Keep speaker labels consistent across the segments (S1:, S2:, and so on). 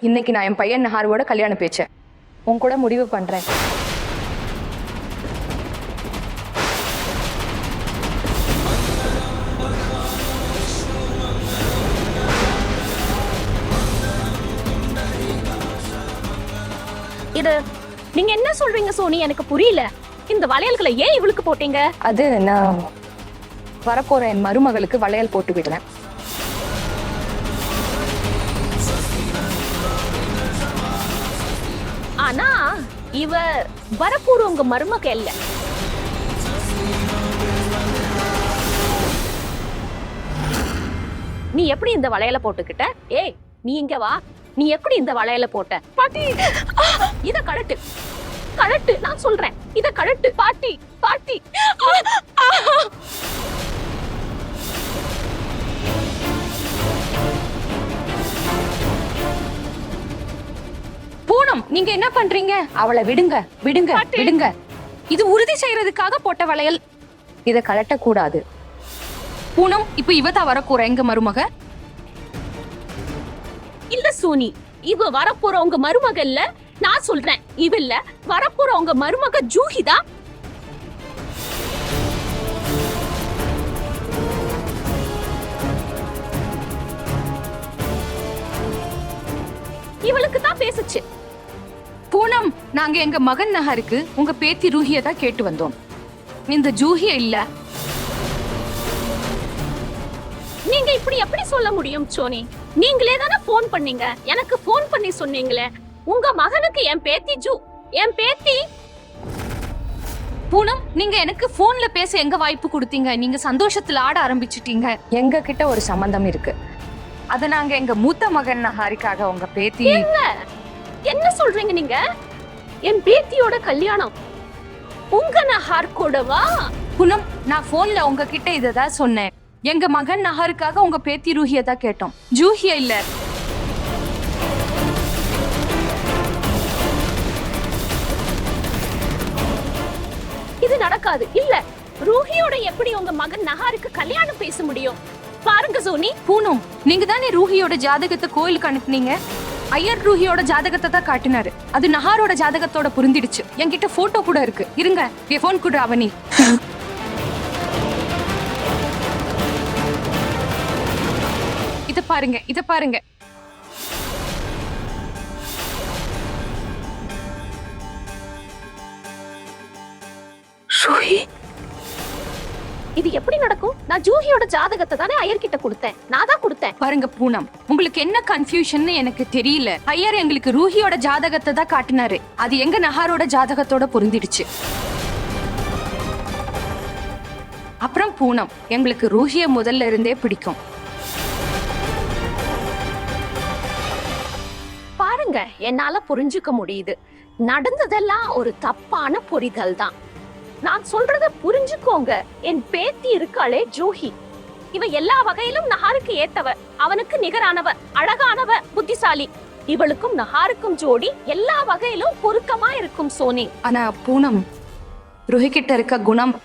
S1: இன்னைக்கு நான் என் பையன் நஹாரோட கல்யாணம் பேச்சேன் உன் கூட முடிவு பண்றேன்.
S2: இது நீங்க என்ன சொல்றீங்க சோனி? எனக்கு புரியல. இந்த வளையல்களை ஏன் இவளுக்கு போட்டீங்க?
S1: அது நான் வரப்போற என் மருமகளுக்கு வளையல் போட்டு விடுறேன்.
S2: ஆனா இவ வரப்போற உங்க மருமக இல்ல. நீ எப்படி இந்த வளையல போட்டுக்கிட்ட? ஏய் நீ இங்க வா. நீ எப்படி இந்த வளையல போட்ட? பாட்டி இத கழட்டு கழட்டு, நான் சொல்றேன் இத கழட்டு. பாட்டி பாட்டி
S1: பூனம், நீங்க என்ன பண்றீங்க? அவளை விடுங்க விடுங்க விடுங்க. இது உறுதி செய்யறதுக்காக போட்ட வளையல். இத கழட்ட கூடாது. பூனம், இப்ப இவதான் வரக்கூற எங்க மருமக.
S2: இல்ல சோனி, இவ வரப்போற உங்க மருமக இல்ல. நான் சொல்றேன் இவ இல்ல, வரப்போற உங்க மருமக ஜூஹிதா. இவளுக்கு தான் பேசுச்சு.
S1: பூனம், நாங்க எங்க மகன் நஹருக்கு உங்க பேத்தி ரூஹிய தான் கேட்டு வந்தோம். இந்த ஜூஹிய இல்ல.
S2: நீங்க இப்படி எப்படி சொல்ல முடியும் சோனி? நீங்களே தானே போன் பண்ணீங்க, எனக்கு போன் பண்ணி சொன்னீங்களே உங்க மகனுக்கு என் பேத்தி என் பேத்தி.
S1: பூனம், நீங்க எனக்கு போன்ல பேச எங்க வாய்ப்பு கொடுத்தீங்க? நீங்க சந்தோஷத்துல ஆட ஆரம்பிச்சிட்டீங்க. எங்க கிட்ட ஒரு சம்பந்தம் இருக்கு. அத நாங்க எங்க மூத்த மகன் நஹாரிக்காக உங்க பேத்தி.
S2: என்ன சொல்றீங்க நீங்க? என் பேத்தியோட கல்யாணம் உங்க நஹார் கூடவா?
S1: பூனம், நான் போன்ல உங்ககிட்ட இததான் சொன்னேன். எங்க மகன் நஹருக்காக உங்க பேத்தி ரூஹிய தான் கேட்டோம், ஜூஹிய இல்ல.
S2: இது நடக்காது. இல்ல, ரூஹியோட எப்படி உங்க மகன் நஹாருக்கு கல்யாணம் பேச முடியும்? பாருங்க சோனி.
S1: பூனம், நீங்க தானே ரூஹியோட ஜாதகத்தை கோயிலுக்கு அனுப்புனீங்க. ஐயர் ரூஹியோட ஜாதகத்தை தான் காட்டினாரு. அது நஹாரோட ஜாதகத்தோட பொருந்திடுச்சு. என்கிட்ட போட்டோ கூட இருக்கு. இருங்க, என் போன் கூட அவனி. இத பாருங்க, இத பாருங்க.
S2: இது எப்படி நடக்கும்? நான் ஜூஹியோட ஜாதகத்தை தானே ஐயர் கிட்ட கொடுத்தேன். நான் தான் கொடுத்தேன்.
S1: பாருங்க பூனம், உங்களுக்கு என்ன கன்ஃபியூஷன் எனக்கு தெரியல. ஐயர் எங்களுக்கு ரூஹியோட ஜாதகத்தை தான் காட்டினாரு. அது எங்க நஹாரோட ஜாதகத்தோட பொருந்திடுச்சு. அப்புறம் பூனம், எங்களுக்கு ரூஹிய முதல்ல இருந்தே பிடிக்கும்.
S2: பாருங்க, என்னால புரிஞ்சுக்க முடியுது. நடந்ததெல்லாம் ஒரு தப்பான புரிதல் தான். நான் சொல்றத புரிஞ்சுக்கோங்க. என் பேத்தி இருக்காளே ஜூஹி, இவ எல்லா வகையிலும் நஹாருக்கு ஏத்தவ, அவனுக்கு நிகரானவ, அழகானவ, புத்திசாலி. இவளுக்கும் நஹாருக்கும் ஜோடி எல்லா வகையிலும் பொருத்தமா இருக்கும் சோனி.
S1: ஆனா பூனம், ருஹி கிட்ட இருக்க குணம்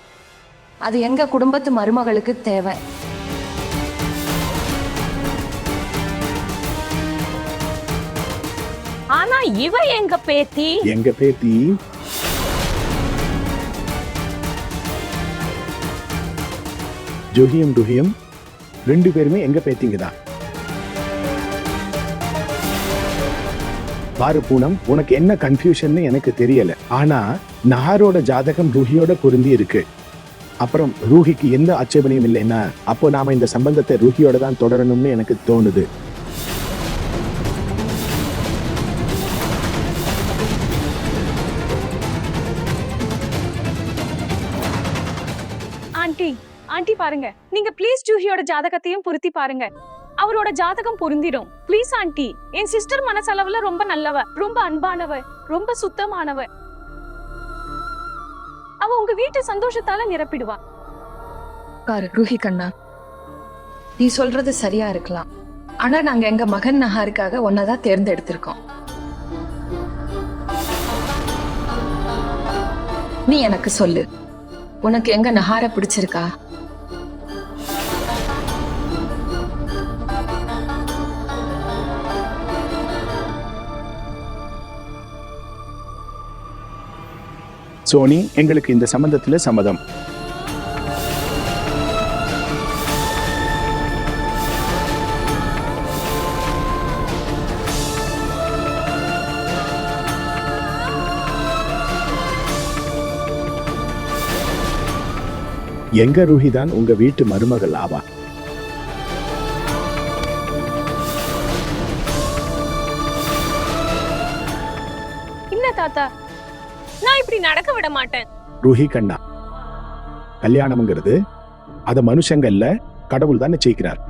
S1: அது எங்க குடும்பத்து மருமகளுக்கு தேவை.
S2: ஆனா இவ எங்க பேத்தி.
S3: ஜூஹியும் ருஹியும் ரெண்டு பேருமே எங்க பேத்திங்க தான். பாரு பூனம், உனக்கு என்ன கன்ஃபியூஷன் எனக்கு தெரியல. ஆனா நஹாரோட ஜாதகம் ரூஹியோட பொருந்தி இருக்கு. அப்புறம் ரூஹிக்கு எந்த ஆட்சேபனையும் இல்லைன்னா அப்போ நாம இந்த சம்பந்தத்தை ரூஹியோட தான் தொடரணும்னு எனக்கு தோணுது.
S4: ஆண்டி ஆண்டி பாருங்க, நீங்க ப்ளீஸ் ஜூஹியோட ஜாதகத்தையும் பொருத்தி பாருங்க. அவரோட ஜாதகம் பொருந்திடும். Please aunty. என் சிஸ்டர் மனசளவுல ரொம்ப நல்லவ, ரொம்ப அன்பானவ, ரொம்ப சுத்தமானவ. அவ உங்க வீட்டு சந்தோஷத்தால நிரப்பிடுவா.
S1: பாரு ரூஹி கண்ணா, நீ சொல்றது சரியா இருக்கலாம். ஆனா நாங்க எங்க மகன் நஹாருக்காக ஒன்னதான் தேர்ந்தெடுத்திருக்கோம். நீ எனக்கு சொல்லு, உனக்கு எங்க நஹார பிடிச்சிருக்கா?
S3: சோனி, எங்களுக்கு இந்த சம்பந்தத்துல சம்மதம். எங்க ரூஹி தான் உங்க வீட்டு மருமகள் ஆவா.
S4: இல்ல தாத்தா, நான் இப்படி நடக்க விட மாட்டேன்.
S3: ரூஹி கண்ணா, கல்யாணம்ங்கிறது அத மனுஷங்க இல்ல, கடவுள் தான் நிச்சயிக்கிறார்.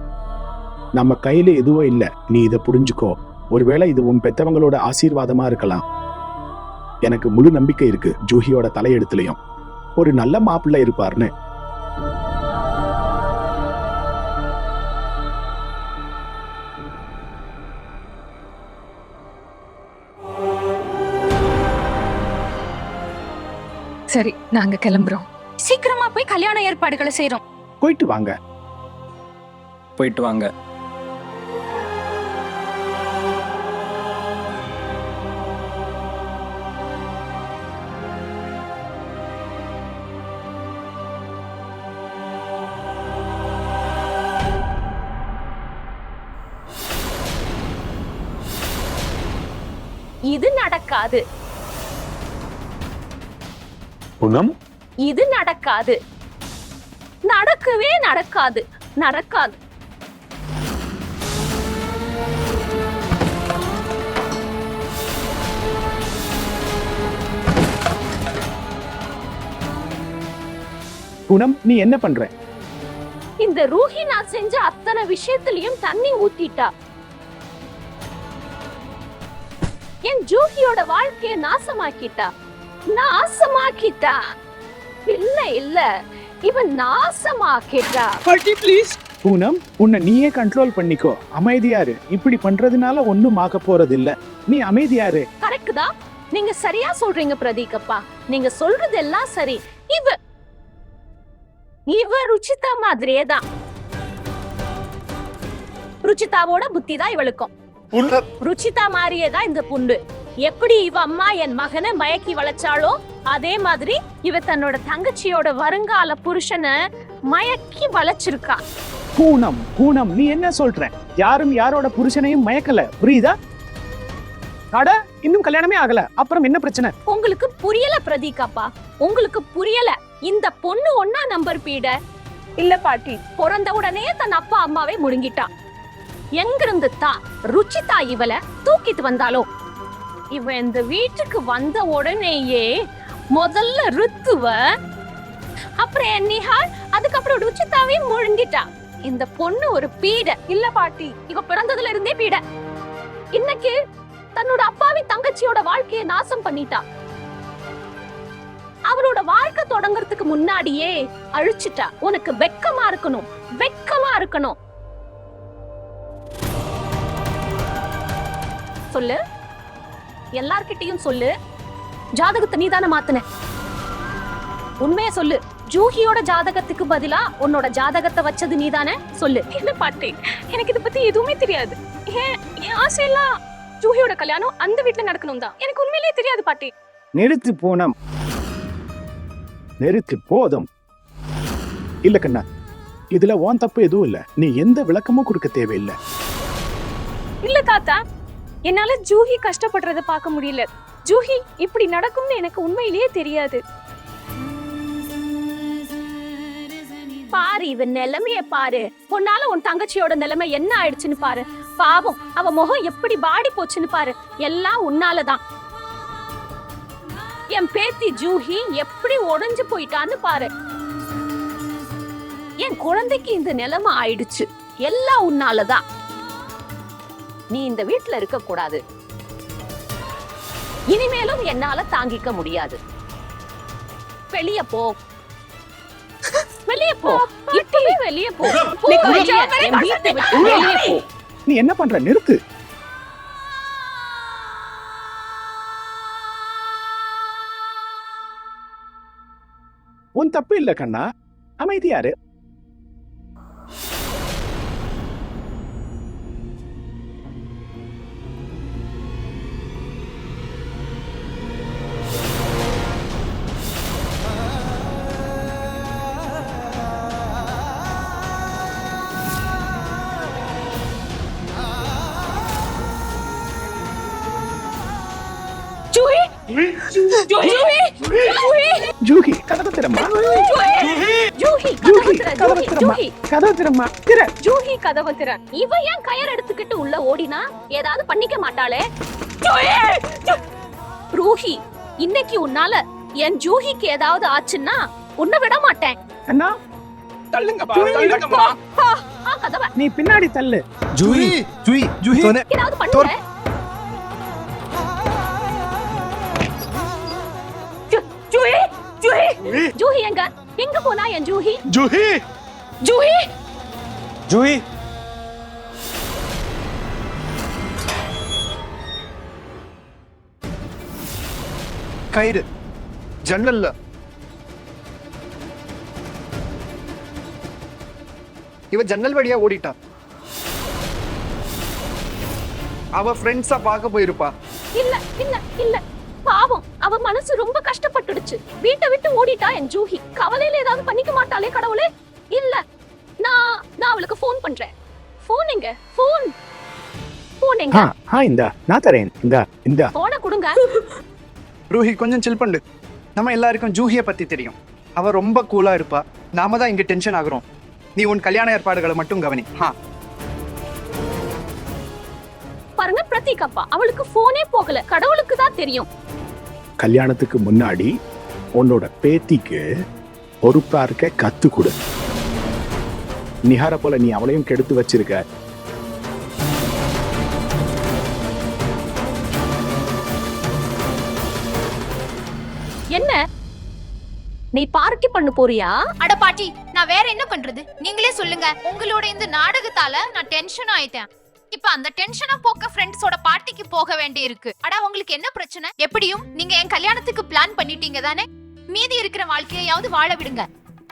S3: நம்ம கையில எதுவும் இல்ல. நீ இதை புரிஞ்சுக்கோ. ஒருவேளை இது உன் பெத்தவங்களோட ஆசீர்வாதமா இருக்கலாம். எனக்கு முழு நம்பிக்கை இருக்கு ஜூஹியோட தலையெழுத்துலயும் ஒரு நல்ல மாப்பிள்ளை இருப்பார்னு.
S1: சரி, நாங்க கிளம்புறோம். சீக்கிரமா போய் கல்யாண ஏற்பாடுகளை செய்றோம்.
S3: போயிட்டு வாங்க.
S5: போயிட்டு வாங்க.
S2: இது நடக்காது.
S3: பூனம்,
S2: இது நடக்காது. நடக்கவே நடக்காது. நடக்காது.
S3: பூனம், நீ என்ன பண்ற?
S2: இந்த ரூஹி நான் செஞ்ச அத்தனை விஷயத்திலையும் தண்ணி ஊத்திட்டா. என் ஜூஹியோட வாழ்க்கைய நாசமாக்கிட்டா. நாசமாக்கிட்டா. இல்ல இல்ல, இவன் நாசமாக்கிட்டா.
S3: பாட்டி ப்ளீஸ். பூனம், உன்னை நீயே கண்ட்ரோல் பண்ணிக்கோ. அமைதியாரு. இப்படி பண்றதுனால ஒண்ணும் ஆக போறது இல்ல. நீ அமைதியாரு.
S2: கரெக்ட் தான். நீங்க சரியா சொல்றீங்க பிரதீகப்பா. நீங்க சொல்றது எல்லாம் சரி. இவ ருச்சிதா மாதிரியே தான். ருச்சிதாவோட புத்தி தான் இவளுக்கும். ருச்சிதா மாதிரியே தான் இந்த புண்டு. எப்படி இவ அம்மா என் மகனை மயக்கி வளர்ச்சாளோ அதே மாதிரி இவ தன்னோட தங்கச்சியோட வருங்கால புருஷனை மயக்கி வளர்ச்சிருக்கா.
S3: பூனம், பூனம், நீ என்ன சொல்ற? யாரும் யாரோட புருஷனையும் மயக்கல, புரியுதா? அட, இன்னும் கல்யாணமே ஆகல, அப்புறம் என்ன பிரச்சனை?
S2: உங்களுக்கு புரியல பிரதீகப்பா, உங்களுக்கு புரியல. இந்த பொண்ணு ஒன்னா நம்பர் பீட
S4: இல்ல பாட்டி,
S2: பிறந்த உடனே தன் அப்பா அம்மாவே முழுங்கிட்டான். எங்கிருந்து தான் ருச்சிதா இவளை தூக்கிட்டு வந்தாலோ. இவ இந்த வீட்டுக்கு வந்த உடனேயே முதல்ல ருத்துவ, அப்புறம் நிஹால், அதுக்கப்புறம் ருச்சிதாவே முழுங்கிட்டா. இந்த பொண்ணு ஒரு பீட. இல்ல பாட்டி, இவ பிறந்ததுல இருந்தே பீட. இன்னைக்கு தன்னோட அப்பாவி தங்கச்சியோட வாழ்க்கையை நாசம் பண்ணிட்டா. அவளோட வாழ்க்கை தொடங்கறதுக்கு முன்னாடியே அழிச்சிட்டா. உனக்கு வெக்கமா இருக்கணும், வெக்கமா இருக்கணும். சொல்லு, எல்லார்கிட்டையும் சொல்லு. ஜாதகத்தை நீதானே மாத்துன. உண்மைய சொல்லு. ஜூஹியோட ஜாதகத்துக்கு பதிலா உன்னோட ஜாதகத்தை வச்சது நீதானே? சொல்லு.
S4: இல்ல பாட்டி, எனக்கு இத பத்தி எதுவுமே தெரியாது. என் ஆசையெல்லாம் ஜூஹியோட கல்யாணம் அந்த வீட்டுல நடக்கணும் தான். எனக்கு உண்மையிலேயே தெரியாது பாட்டி.
S3: நிறுத்து பூனம், நிறுத்து, போதும். இல்ல கண்ணா, இதுல உன் தப்பு எதுவும் இல்ல. நீ எந்த விளக்கமும் கொடுக்க தேவையில்லை.
S4: இல்ல தாத்தா, என்னால ஜூஹி கஷ்டப்படுறத பார்க்க முடியல. ஜூஹி இப்படி நடக்கும்னு எனக்கு உண்மையிலேயே தெரியாது.
S2: பாரு, இவன் நிலைமைய பாரு. உன்னால உன் தங்கச்சியோட நிலைமை என்ன ஆயிடுச்சுன்னு பாரு. பாவம், அவ முகம் எப்படி பாடி போச்சுன்னு பாரு. எல்லாம் உன்னாலதான். என் பேத்தி ஜூஹி எப்படி உடைஞ்சு போயிட்டான்னு பாரு. என் குழந்தைக்கு இந்த நிலைமை ஆயிடுச்சு. எல்லாம் உன்னாலதான். நீ இந்த வீட்டுல இருக்க கூடாது. இனிமேலும் என்னால தாங்கிக்க முடியாது. வெளிய போ, வெளிய போ, இப்பவே வெளிய போ. என் வீட்டை விட்டு வெளிய போ.
S3: நீ என்ன பண்ற? நிறுத்து. உன் தப்பு இல்ல கண்ணா, அமைதியாரு. ஜூஹி கதவு திறம்மா.
S2: ஜூஹி
S3: ஜூஹி
S2: கதவு திற,
S3: கதவு திறம்மா.
S2: ஜூஹி
S3: கதவு திறம்மா. திற.
S4: ஜூஹி கதவை திற.
S2: இவ ஏன் கயர் எடுத்துக்கிட்டு உள்ள ஓடினா ஏதாவது பண்ணிக்க மாட்டாளே? ரூஹி, இன்னைக்கு உன்னால என் ஜூஹிக்கு ஏதாவது ஆச்சுன்னா உன்னை விட மாட்டேன்.
S3: அண்ணா
S2: கதவை
S3: நீ பின்னாடி தள்ளு.
S6: ஜூஹி ஜூஹி ஜூஹி
S2: ஏதாவது பண்ணுங்க. ஜூஹி ஜூஹி ஜூஹி எங்க போனா என் ஜூஹி?
S6: ஜூஹி
S2: ஜூஹி
S6: ஜூஹி கயிறு ஜன்னல்ல. இவ ஜன்னல் வழியா ஓடிட்டா. அவ ஃப்ரெண்ட்ஸா பார்க்க போயிருப்பா.
S2: இல்ல இல்ல இல்ல, பாவம், அவ மனசு ரொம்ப கஷ்டப்பட்டுடுச்சு. வீட்டை விட்டு ஓடிட்டா என் ஜூஹி. கவலையில ஏதாவது பண்ணிக்க மாட்டாளே கடவுளே? இல்ல, நான் அவளுக்கு ஃபோன் பண்றேன். ஃபோன் எங்க? ஃபோன் எங்க?
S3: இந்தா நான் தரேன். இந்த
S2: போனை கொடுங்க.
S6: ரூஹி கொஞ்சம் சில் பண்ணு. நம்ம எல்லாருக்கும் ஜூஹியை பத்தி தெரியும். அவ ரொம்ப கூலா இருப்பா. நாம தான் இங்க டென்ஷன் ஆகுறோம். நீ உன் கல்யாண ஏற்பாடுகளை மட்டும் கவனி.
S2: பாருங்க பிரதீக் அப்பா, அவளுக்கு போனே போகல. கடவுளுக்கு தான் தெரியும்.
S3: கல்யாணத்துக்கு முன்னாடி உன்னோட பேத்திக்கு பொறுப்பா இருக்க கத்து கொடு. நிஹார போல நீ அவளையும் கெடுத்து வச்சிருக்க.
S2: என்ன நீ பார்ட்டி பண்ண போறியா?
S7: அட பாட்டி, நான் வேற என்ன பண்றது? நீங்களே சொல்லுங்க. உங்களோட இந்த நாடகத்தால நான் டென்ஷன் ஆயிட்டேன். இப்ப அந்த டென்ஷனை போக்க ஃப்ரெண்ட்ஸோட பார்ட்டிக்கு போக வேண்டி இருக்கு. அடா, உங்களுக்கு என்ன பிரச்சனை? எப்படியும் நீங்க என் கல்யாணத்துக்கு பிளான் பண்ணிட்டீங்க தானே? மீதி இருக்கிற வாழ்க்கையாவது வாழ விடுங்க.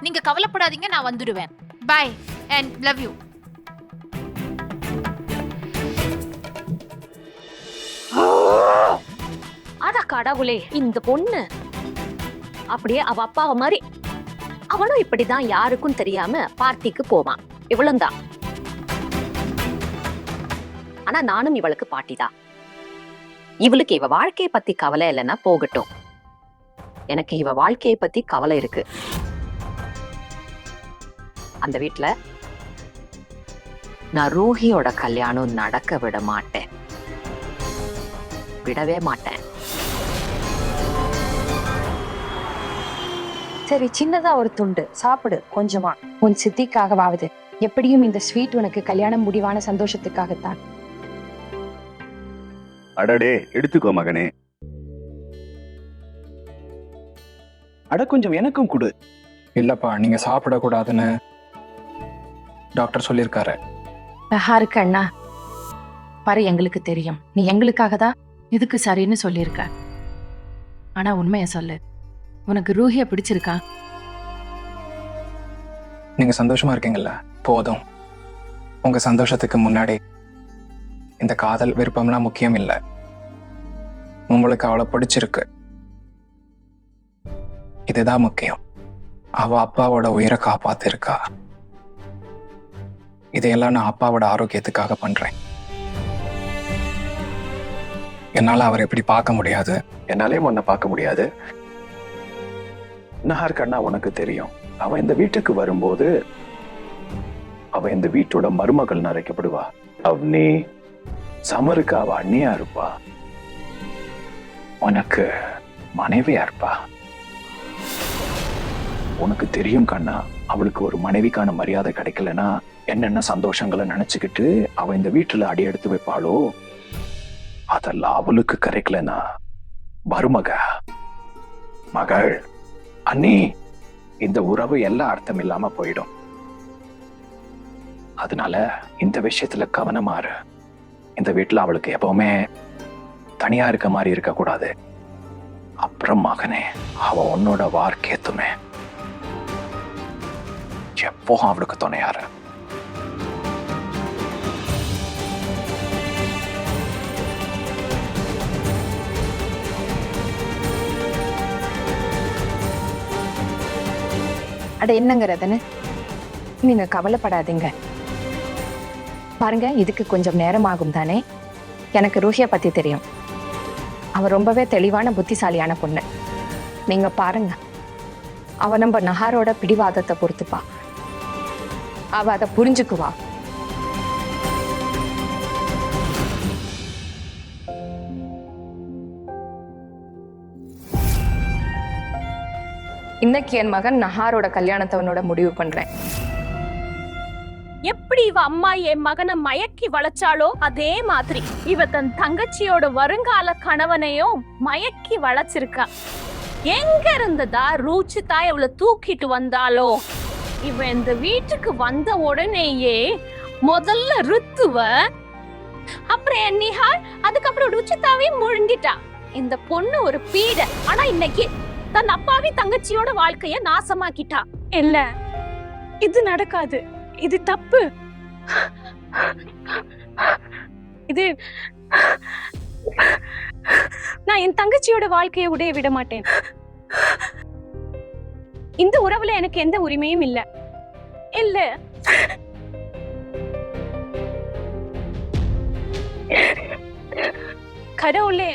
S7: நீங்க கவலைப்படாதீங்க, நான் வந்துடுவேன். Bye and love you.
S2: அட கடவுளே, இந்த பொண்ணு அப்படியே அவ அப்பாவை மாதிரி. அவனும் இப்படிதான் யாருக்கும் தெரியாம பார்ட்டிக்கு போவான். இவ்வளவுதான். ஆனா நானும் இவளுக்கு பாட்டி தான். இவளுக்கு இவ வாழ்க்கையை பத்தி கவலை இல்லைன்னா போகட்டும். எனக்கு இவ வாழ்க்கையை பத்தி கவலை இருக்கு. அந்த வீட்டுல நான் ரூஹியோட கல்யாணம் நடக்க விட மாட்டேன். விடவே மாட்டேன்.
S1: சரி, சின்னதா ஒரு துண்டு சாப்பிடு, கொஞ்சமா. உன் சித்திக்காகவாவது. எப்படியும் இந்த ஸ்வீட் உனக்கு கல்யாணம் முடிவான சந்தோஷத்துக்காகத்தான்.
S8: அடடே, எடுத்துக்கோ மகனே.
S5: அட, கொஞ்சம் எனக்கும் கொடு. இல்லப்பா, நீங்க சாப்பிடக்கூடாதுன்னு டாக்டர் சொல்லியிருக்காரு.
S1: இருக்கு அண்ணா, பாரு, எங்களுக்கு தெரியும் நீ எங்களுக்காக தான் இதுக்கு சரின்னு சொல்லியிருக்க. ஆனா உண்மைய சொல்லு, உனக்கு ரூஹிய பிடிச்சிருக்கா?
S5: நீங்க சந்தோஷமா இருக்கீங்கல்ல, போதும். உங்க சந்தோஷத்துக்கு முன்னாடி இந்த காதல் விருப்பம்லாம் முக்கியம் இல்லை. உங்களுக்கு அவளை பிடிச்சிருக்கு, இதுதான் முக்கியம். அவ அப்பாவோட உயிரை காப்பாத்திருக்கா. இதையெல்லாம் நான் அப்பாவோட ஆரோக்கியத்துக்காக பண்றேன். என்னால அவரை எப்படி பார்க்க முடியாது.
S3: என்னாலே உன்னை பார்க்க முடியாது. நஹார் கண்ணா, உனக்கு தெரியும், அவ இந்த வீட்டுக்கு வரும்போது அவ இந்த வீட்டோட மருமகள் அழைக்கப்படுவா. அவனே சமருக்கு அவ அண்ணியா இருப்பா, உனக்கு மனைவியா இருப்பா. உனக்கு தெரியும் கண்ணா, அவளுக்கு ஒரு மனைவிக்கான மரியாதை கிடைக்கலன்னா என்னென்ன சந்தோஷங்களை நினைச்சுக்கிட்டு அவ இந்த வீட்டுல அடி எடுத்து வைப்பாளோ, அதெல்லாம் அவளுக்கு கிடைக்கலனா மருமக, மகள், அண்ணி, இந்த உறவு எல்லாம் அர்த்தம் இல்லாம போயிடும். அதனால இந்த விஷயத்துல கவனமா இரு. இந்த வீட்டுல அவளுக்கு எப்பவுமே தனியா இருக்க மாதிரி இருக்க கூடாது. அப்புறம் மகனே, அவ உன்னோட வார்க்கேத்துமே, எப்போவும் அவளுக்கு துணையாரு.
S1: அட, என்னங்கிறதுன்னு நீங்க கவலைப்படாதீங்க. பாருங்க, இதுக்கு கொஞ்சம் நேரம் ஆகும் தானே. எனக்கு ரூஹிய பத்தி தெரியும். அவ ரொம்பவே தெளிவான புத்திசாலியான பொண்ணு. நீங்க பாருங்க, அவ நம்ம நஹாரோட பிடிவாதத்தை பொறுத்துப்பா. அவ அதை புரிஞ்சுக்குவா. இன்னைக்கு என் மகன் நஹாரோட கல்யாணத்தை அவனோட முடிவு பண்றேன்.
S2: எப்படி இவ அம்மா என் மகனை மயக்கி வளச்சாலோ அதே மாதிரி இவ தன் தங்கச்சியோட வருங்கால கணவனையும் மயக்கி வளச்சிருக்கா. எங்க இருந்ததா ரூச்சிதா இவளை தூக்கிட்டு வந்தாலோ, இவ இந்த வீட்டுக்கு வந்த உடனேயே முதல்ல ருத்துவ, அப்புறம் நிஹார், அதுக்கப்புறம் ருச்சிதாவையும் முழுங்கிட்டா. இந்த பொண்ணு ஒரு பீட. ஆனா இன்னைக்கு தன் அப்பாவி தங்கச்சியோட வாழ்க்கைய நாசமாக்கிட்டா.
S4: இல்ல, இது நடக்காது. இது தப்பு. இது நான் என் தங்கச்சியோட வாழ்க்கையை உடைய விட மாட்டேன். இந்த உறவுல எனக்கு எந்த உரிமையும் இல்ல. இல்ல, கடவுளே,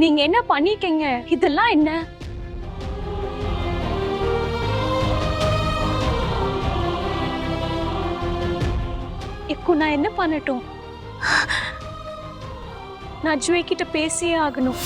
S4: நீங்க என்ன பண்ணிக்கீங்க? இதெல்லாம் என்ன? இப்போ நான் என்ன பண்ணட்டும்? நான் ஜுவை கிட்ட பேசியே ஆகணும்.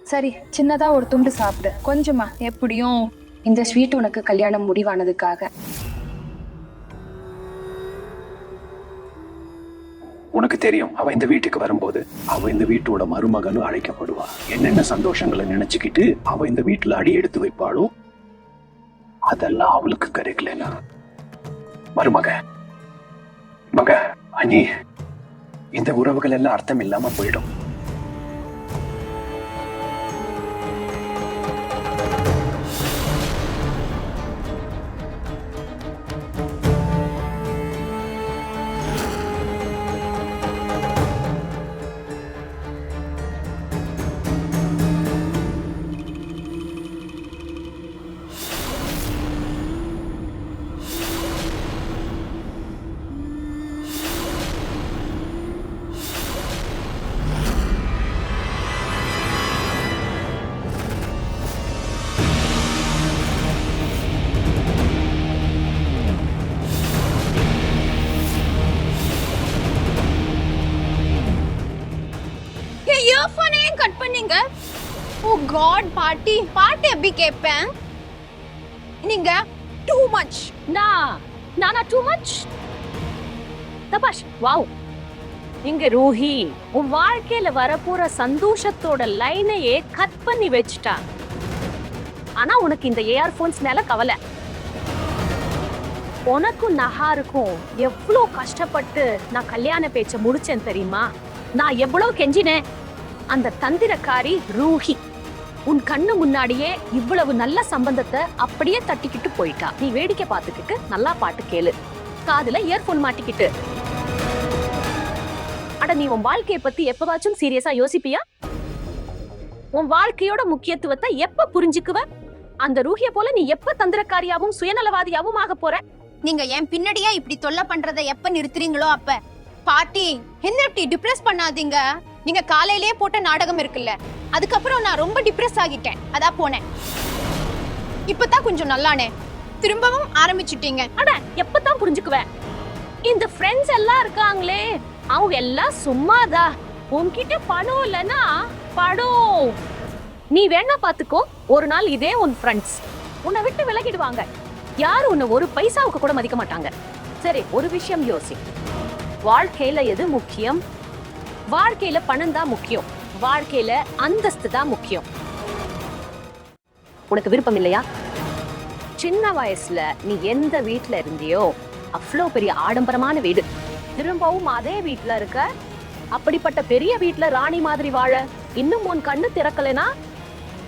S1: சரி, சின்னதா ஒரு துண்டு சாப்பிடு. கொஞ்சமா, எப்படியும் இந்த ஸ்வீட் உனக்கு கல்யாணம் முடிவானதுக்காக.
S3: உனக்கு தெரியும், அவ இந்த வீட்டுக்கு வரும்போது அவ இந்த வீட்டோட மருமகனும் அழைக்கப்படுவா. என்னென்ன சந்தோஷங்களை நினைச்சுக்கிட்டு அவ இந்த வீட்டுல அடி எடுத்து வைப்பாளோ அதெல்லாம் அவளுக்கு கிடைக்கலனா மருமக மக அண்ணி, இந்த உறவுகள் எல்லாம் அர்த்தம் இல்லாம போயிடும்.
S7: இயர்போனையும் கட் பண்ணீங்க. ஓ காட், பாட்டி எப்படி கேட்பேன்? நீங்க டூ மச்.
S2: நானா டூ மச்? தபாஷ், வாவ். இங்க ரூஹி உன் வாழ்க்கையில வரப்போற சந்தோஷத்தோட லைனையே கட் பண்ணி வச்சுட்டா. ஆனா உனக்கு இந்த இயர்போன்ஸ் மேல கவலை. உனக்கும் நஹாருக்கும் எவ்வளவு கஷ்டப்பட்டு நான் கல்யாண பேச்ச முடிச்சேன் தெரியுமா? நான் எவ்வளவு கெஞ்சினேன். அந்த தந்திரக்காரி ரூஹி உன் கண்ணு முன்னாடியே இவ்வளவு நல்ல சம்பந்தத்தை அப்படியே தட்டிக்கிட்டு போயிட்டா. நீ வேடிக்கை பார்த்துக்கிட்டு நல்லா பாட்டு கேளு, காதுல இயர்போன் மாட்டிக்கிட்டு. அட, நீ உன் வாழ்க்கையை பத்தி எப்பவாச்சும் சீரியஸா யோசிப்பியா? உன் வாழ்க்கையோட முக்கியத்துவத்தை எப்ப புரிஞ்சுக்குவ? அந்த ரூஹிய போல நீ எப்ப தந்திரக்காரியாவும் சுயநலவாதியாவும் ஆக போற?
S7: நீங்க என் பின்னாடியா இப்படி தொல்லை பண்றதை எப்ப நிறுத்துறீங்களோ அப்ப. பாட்டி, என்ன இப்படி டிப்ரெஸ் பண்ணாதீங்க. நீங்க காலையிலேயே போட்ட நாடகம் இருக்குல்ல, அதுக்கப்புறம் நான் ரொம்ப டிப்ரெஸ் ஆகிட்டேன். அதான் போனேன். இப்பதான் கொஞ்சம் நல்லானே. திரும்பவும் ஆரம்பிச்சுட்டீங்க.
S2: அட, எப்பதான் புரிஞ்சுக்குவ? இந்த ஃப்ரெண்ட்ஸ் எல்லாம் இருக்காங்களே, அவங்க எல்லாம் சும்மாதா. உன்கிட்ட பணம் இல்லைன்னா படம் நீ வேணா பாத்துக்கோ. ஒரு நாள் இதே உன் ஃப்ரெண்ட்ஸ் உன்னை விட்டு விலகிடுவாங்க. யாரும் உன்னை ஒரு பைசாவுக்கு கூட மதிக்க மாட்டாங்க. சரி, ஒரு விஷயம் யோசி. வாழ்க்கையில எது முக்கியம்? வாழ்க்கையில பணம் தான் முக்கியம். வாழ்க்கையில அந்தஸ்து தான் முக்கியம். உனக்கு விருப்பம் இல்லையா? சின்ன வயசுல நீ எந்த வீட்டுல இருந்தியோ அவ்வளோ பெரிய ஆடம்பரமான வீடு, திரும்பவும் அதே வீட்டுல இருக்க. அப்படிப்பட்ட பெரிய வீட்டுல ராணி மாதிரி வாழ இன்னும் உன் கண்ணு திறக்கலைனா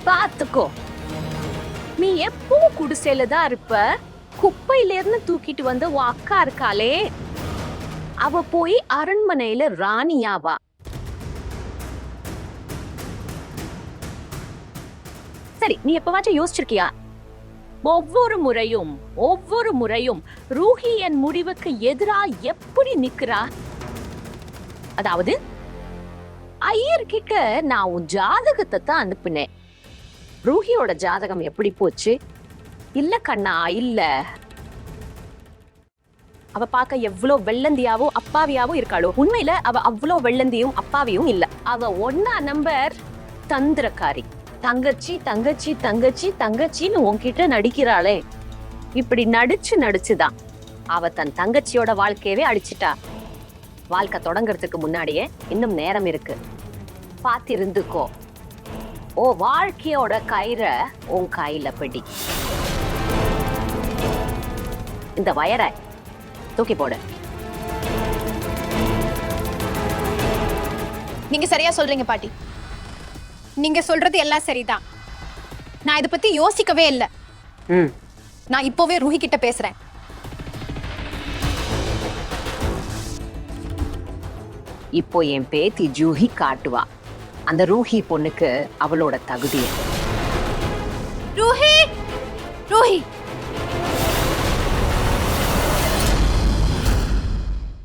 S2: பாத்துக்கோ, நீ எப்பவும் குடிசையில தான் இருப்ப. குப்பையில இருந்து தூக்கிட்டு வந்த உன் அக்கா இருக்காளே, அவ போய் அரண்மனையில ராணியாவா. சரி, நீ எப்பவாச்சும் யோசிச்சிருக்கியா? ஒவ்வொரு முறையும் ரூஹி என் முடிவுக்கு எதிரா எப்படி நிக்கிறா? அதாவது ஐயர்கிட்ட நான் உன் ஜாதகத்தை தான் அனுப்புனேன். ரூஹியோட ஜாதகம் எப்படி போச்சு? இல்ல கண்ணா, இல்ல. அவ பார்க்க எவ்வளவு வெள்ளந்தியாவோ அப்பாவியாவோ இருக்காளோ, உண்மையில அவ அவ்வளோ வெள்ளந்தியும் அப்பாவியும் இல்ல. அவ 1 நம்பர் தந்திரக்காரி. தங்கச்சி தங்கச்சி தங்கச்சி தங்கச்சின்னு உன்கிட்ட நடிக்கிறாளே, இப்படி நடிச்சுதான் அவ தன் தங்கச்சியோட வாழ்க்கையவே அடிச்சிட்டா. வாழ்க்கை தொடங்கறதுக்கு முன்னாடியே இன்னும் நேரம் இருக்கு, பாத்திருந்துக்கோ. ஓ வாழ்க்கையோட கயிறை உன் கையில பிடி. இந்த வயரை தூக்கி போடு.
S7: நீங்க சரியா சொல்றீங்க பாட்டி. நீங்க சொல்றது எல்லாம் சரிதான். நான் இதை பத்தி யோசிக்கவே இல்லை. நான் இப்போவே ரூஹி கிட்ட பேசுறேன்.
S2: இப்போ என் பேத்தி ஜூஹி காட்டுவா அந்த ரூஹி பொண்ணுக்கு அவளோட தகுதியை.
S7: ரூஹி, ரூஹி